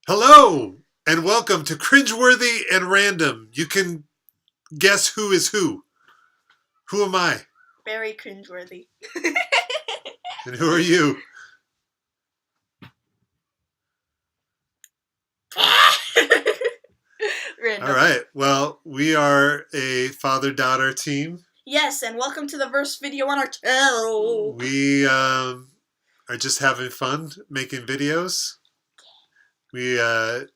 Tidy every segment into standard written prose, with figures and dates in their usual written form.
Hello, and welcome to Cringeworthy and Random. You can guess who is who. Who am I? Very cringeworthy. And who are you? Random. All right. Well, we are a father-daughter team. Yes, and welcome to the first video on our channel. We are just having fun making videos. We have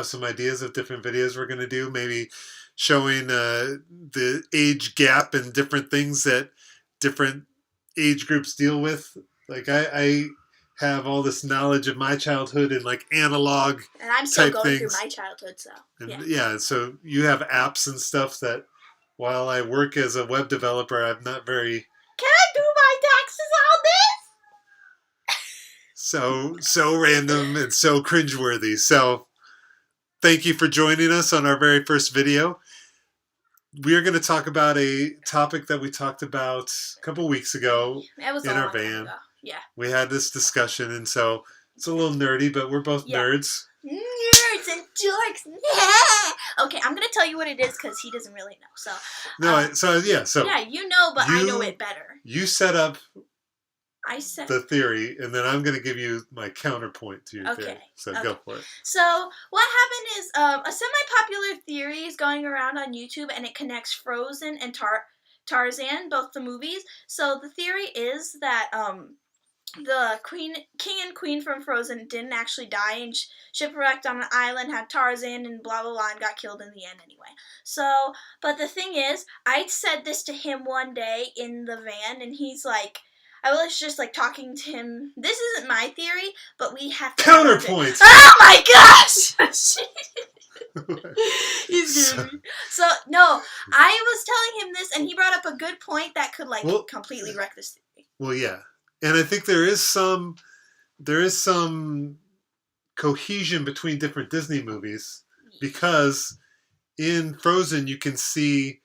some ideas of different videos we're going to do. Maybe showing the age gap and different things that different age groups deal with. Like I have all this knowledge of my childhood and like analog And I'm still type going things. through my childhood, so And yeah, so you have apps and stuff that while I work as a web developer, I'm not very... Can I do my taxes on this? so random and so cringeworthy. So thank you for joining us on our very first video. We are going to talk about a topic that we talked about a couple weeks ago in our van. Yeah. We had this discussion, and so it's a little nerdy, but we're both nerds. Nerds and dorks. Okay, I'm going to tell you what it is because he doesn't really know. So Yeah, you know, but I know it better. You set up I said the theory, and then I'm going to give you my counterpoint to your theory. So go for it. So what happened is a semi-popular theory is going around on YouTube, and it connects Frozen and Tarzan, both the movies. So the theory is that the king and queen from Frozen didn't actually die and shipwrecked on an island, had Tarzan and blah blah blah, and got killed in the end anyway. So, but the thing is, I said this to him one day in the van, and he's like, I was just like talking to him. This isn't my theory, but we have to counterpoint. Oh my gosh! He's gonna be. So no, I was telling him this, and he brought up a good point that could completely wreck this theory. Well, yeah, and I think there is some cohesion between different Disney movies because in Frozen you can see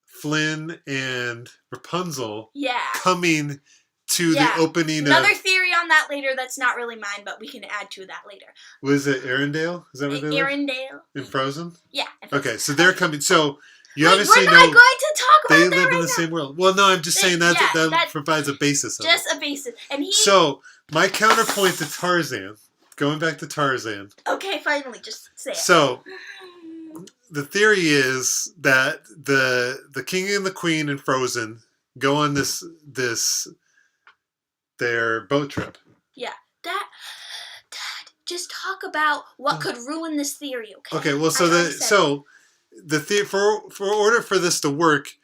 Flynn and Rapunzel coming to the opening. Another theory on that later that's not really mine, but we can add to that later. Was it Arendelle? Is that what they live? Arendelle. In Frozen? Yeah. Okay, so they're coming. So you obviously know... We're not going to talk about that they live in the same world. Well, no, I'm just saying that provides a basis of just a basis. And So, my counterpoint to Tarzan, going back to Tarzan. Okay, finally, just say it. So, the theory is that the king and the queen in Frozen go on their boat trip. Yeah. Dad, just talk about what could ruin this theory, okay? Okay, well, for order for this to work,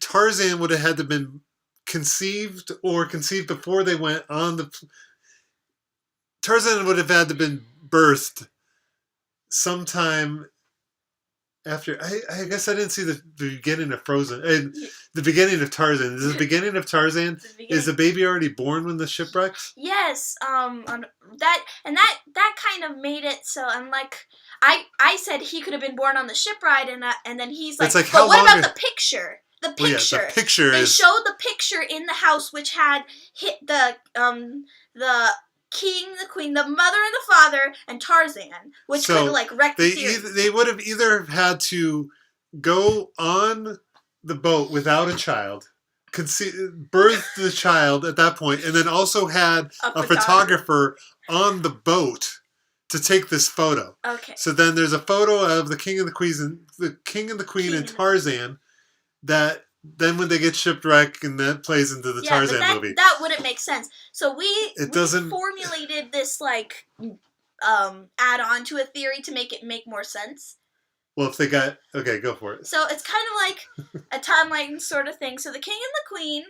Tarzan would have had to have been conceived before they went on the... Tarzan would have had to have been birthed sometime after... I guess I didn't see the beginning of Frozen. The beginning of Tarzan. Is the beginning of Tarzan... Is the baby already born when the shipwrecks? Yes. That kind of made it so I'm like... I said he could have been born on the ship ride, and then he's like, but what about the picture? The picture. Well, yeah, the picture they showed the picture in the house, which had hit the king, the queen, the mother, and the father, and Tarzan, which could have wrecked the theory. They would have either had to go on the boat without a child, birth the child at that point, and then also had a photographer on the boat to take this photo. Okay. So then there's a photo of the king and the queen and Tarzan that then when they get shipwrecked, and that plays into the Tarzan movie. That wouldn't make sense. So we formulated this add on to a theory to make it make more sense. Well, if they got... Okay, go for it. So it's kind of like a timeline sort of thing. So the king and the queen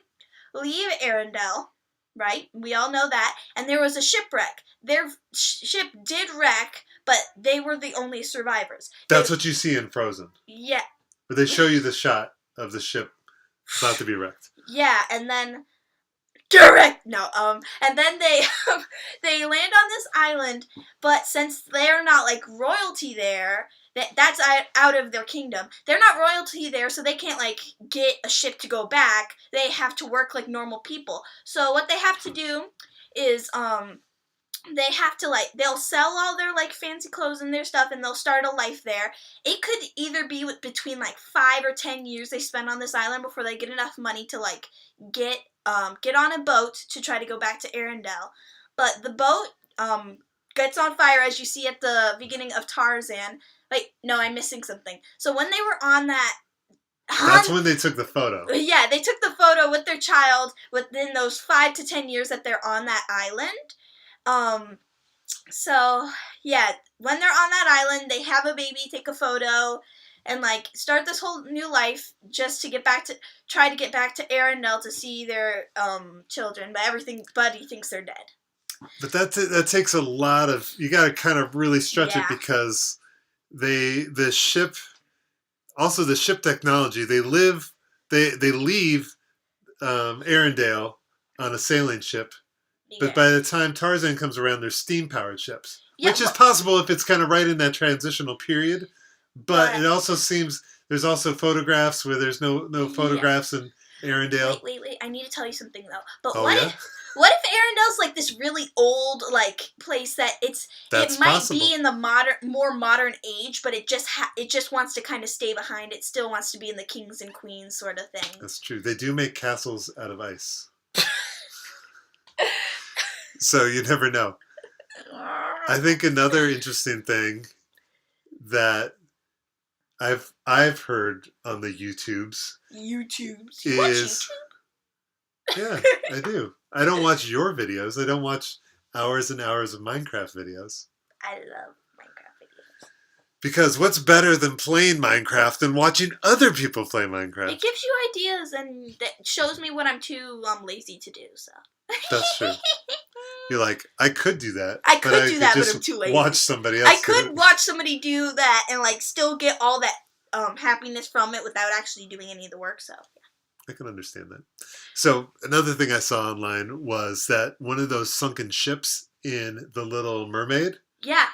leave Arendelle, right? We all know that. And there was a shipwreck. Their ship did wreck, but they were the only survivors. That's what you see in Frozen. Yeah. But they show you the shot of the ship about to be wrecked. Yeah, and then... Correct! No, and then they land on this island, but since they're not, royalty there... That's out of their kingdom. They're not royalty there, so they can't, get a ship to go back. They have to work like normal people. So what they have to do is, they have to, like, they'll sell all their, like, fancy clothes and their stuff, and they'll start a life there. It could either be between, like, 5 or 10 years they spend on this island before they get enough money to, like, get on a boat to try to go back to Arendelle. But the boat gets on fire, as you see at the beginning of Tarzan. Wait, no, I'm missing something. So when they were on that... That's when they took the photo. Yeah, they took the photo with their child within those 5 to 10 years that they're on that island. So, yeah, when they're on that island, they have a baby, take a photo, and, like, start this whole new life just to try to get back to Arendelle to see their, children, but everybody thinks they're dead. But that takes a lot of, you gotta kind of really stretch it, because the ship technology, they leave Arendelle on a sailing ship. But by the time Tarzan comes around, there's steam-powered ships, which is possible if it's kind of right in that transitional period. But it also seems there's also photographs where there's no photographs in Arendelle. Wait. I need to tell you something, though. But what if Arendelle's, like, this really old, like, place that it might be in the more modern age, but it just wants to kind of stay behind. It still wants to be in the kings and queens sort of thing. That's true. They do make castles out of ice. So you never know. I think another interesting thing that I've heard on the YouTubes is yeah, I do. I don't watch your videos. I don't watch hours and hours of Minecraft videos. I love Minecraft videos. Because what's better than playing Minecraft than watching other people play Minecraft? It gives you ideas and that shows me what I'm too lazy to do. So that's true. You're like, I could do that. I could do that, but I'm too lazy. Watch somebody else. I could watch somebody do that and, like, still get all that happiness from it without actually doing any of the work. So yeah. I can understand that. So another thing I saw online was that one of those sunken ships in The Little Mermaid. Yeah.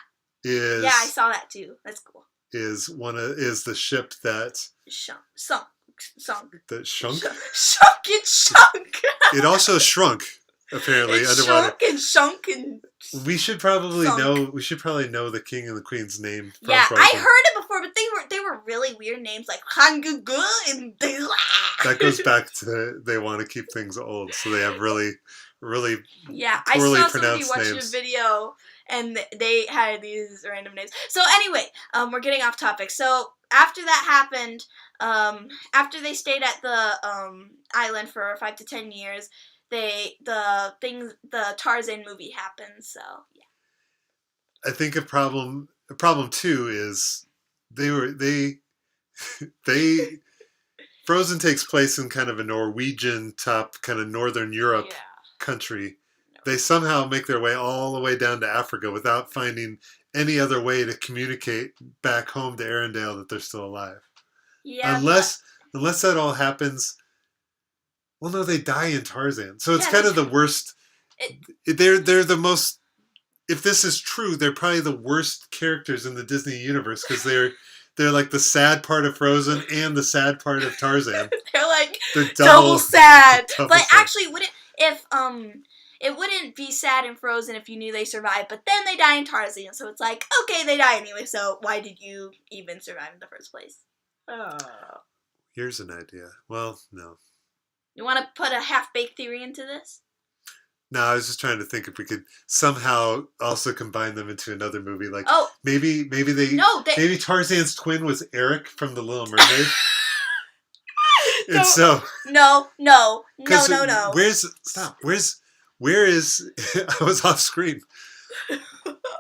Yeah, I saw that too. That's cool. Is the ship that sunk. That shunk? It sunk. It also shrunk, apparently, underwater. Shrunk and we should probably know. We should probably know the king and the queen's name. Yeah, I heard it before, but they were really weird names, like Hangugu and that goes back to they want to keep things old, so they have really poorly I saw somebody pronounced watching names. a video and they had these random names. So anyway, we're getting off topic. So after that happened, after they stayed at the island for 5 to 10 years, the Tarzan movie happened. So yeah. I think a problem too is they Frozen takes place in kind of a Norwegian top kind of Northern Europe country. They somehow make their way all the way down to Africa without finding any other way to communicate back home to Arendelle that they're still alive. Yeah. Unless that all happens. Well, no, they die in Tarzan. So it's kind of the worst. They're the most. If this is true, they're probably the worst characters in the Disney universe because they're like the sad part of Frozen and the sad part of Tarzan. they're double sad. Double but sad. Actually, it wouldn't be sad in Frozen if you knew they survived, but then they die in Tarzan, so it's like, okay, they die anyway, so why did you even survive in the first place? Here's an idea. Well, no. You want to put a half-baked theory into this? No, I was just trying to think if we could somehow also combine them into another movie. Like, maybe Tarzan's twin was Eric from The Little Mermaid. And so No. Where is I was off screen.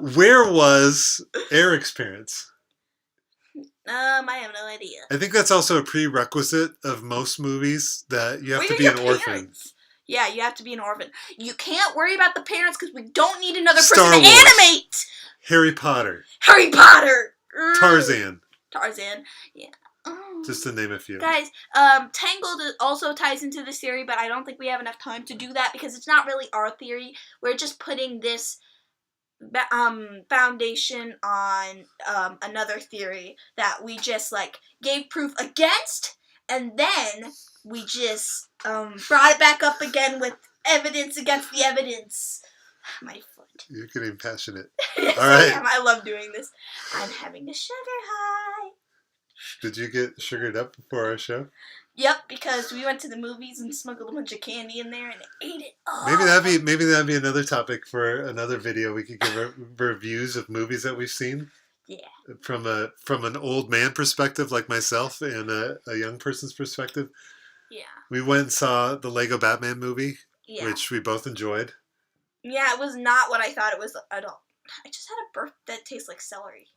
Where was Eric's parents? I have no idea. I think that's also a prerequisite of most movies that you have to be an orphan. Yeah, you have to be an orphan. You can't worry about the parents because we don't need another Star person to Wars. animate. Harry Potter. Tarzan. Yeah. Just to name a few. Guys, Tangled also ties into this theory, but I don't think we have enough time to do that because it's not really our theory. We're just putting this foundation on another theory that we just gave proof against, and then we just brought it back up again with evidence against the evidence. My foot. You're getting passionate. Yes, All right. I am. I love doing this. I'm having a sugar high. Did you get sugared up before our show? Yep, because we went to the movies and smuggled a bunch of candy in there and ate it all. Maybe that'd be another topic for another video. We could give reviews of movies that we've seen. Yeah. From an old man perspective like myself and a young person's perspective. Yeah. We went and saw the Lego Batman movie, which we both enjoyed. Yeah, it was not what I thought it was at all. I just had a burp that tastes like celery.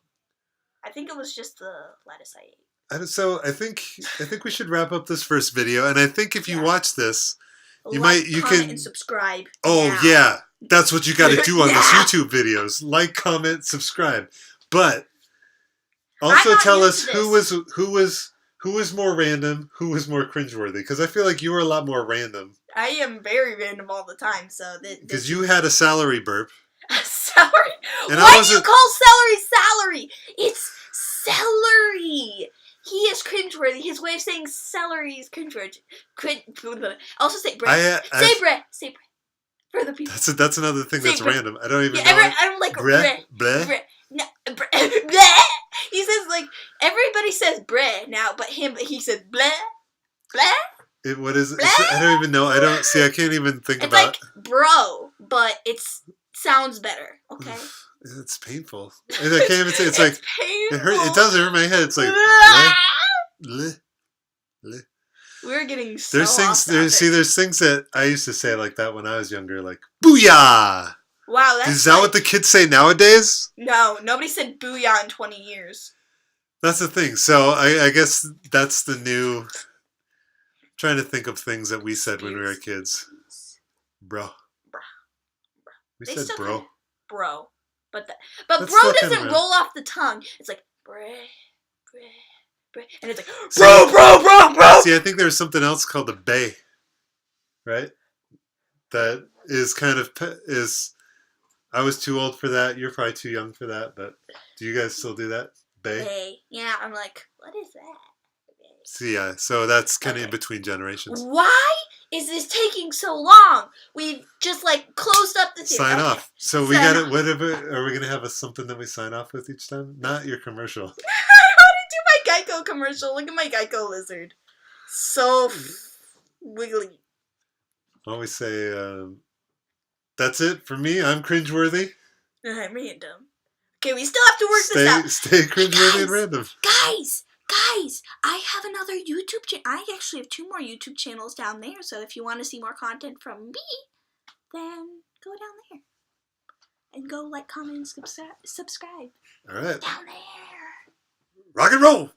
I think it was just the lettuce I ate. So I think we should wrap up this first video, and I think if you watch this, you comment can and subscribe. Oh now. yeah, that's what you got to do on Yeah. this YouTube videos: like, comment, subscribe. But also tell us who was more random, who was more cringeworthy, because I feel like you were a lot more random. I am very random all the time, so because you had a celery burp. A celery? And why do you call celery? It's celery. He is cringeworthy. His way of saying celery is cringeworthy. Also say bread. Say bread. Say bread. For the people. That's another thing that's random. I don't even know. I'm like bread. No, bread. He says like everybody says bread now, but he says bleh. What is it? I don't even know. I can't even think it's about. It's like bro, but it sounds better. Okay. It's painful. I can't even say. It's like painful. It hurt. It does hurt my head. It's like bleh. We're getting so there's things. off There's things that I used to say like that when I was younger, like booyah. Wow, is that what the kids say nowadays? No, nobody said booyah in 20 years. That's the thing. So I guess that's the new. Trying to think of things that we said when we were kids. Bro. We said bro. Bro. But bro doesn't roll off the tongue. It's like bre. And it's like bro. See, I think there's something else called the bay. Right? That is kind of I was too old for that. You're probably too young for that, but do you guys still do that? Bay? Yeah, I'm like, what is that? See, yeah, so that's kind of in between generations. Why is this taking so long? We just like closed up the sign off. So we got it. Whatever. Are we gonna have something that we sign off with each time? Not your commercial. I want to do my Geico commercial. Look at my Geico lizard. So wiggly. I always say, that's it for me. I'm cringeworthy. I'm random. Okay, we still have to work this out. Stay cringeworthy and random. Guys, I have another YouTube channel. I actually have 2 more YouTube channels down there. So if you want to see more content from me, then go down there. And go like, comment, and subscribe. All right. Down there. Rock and roll.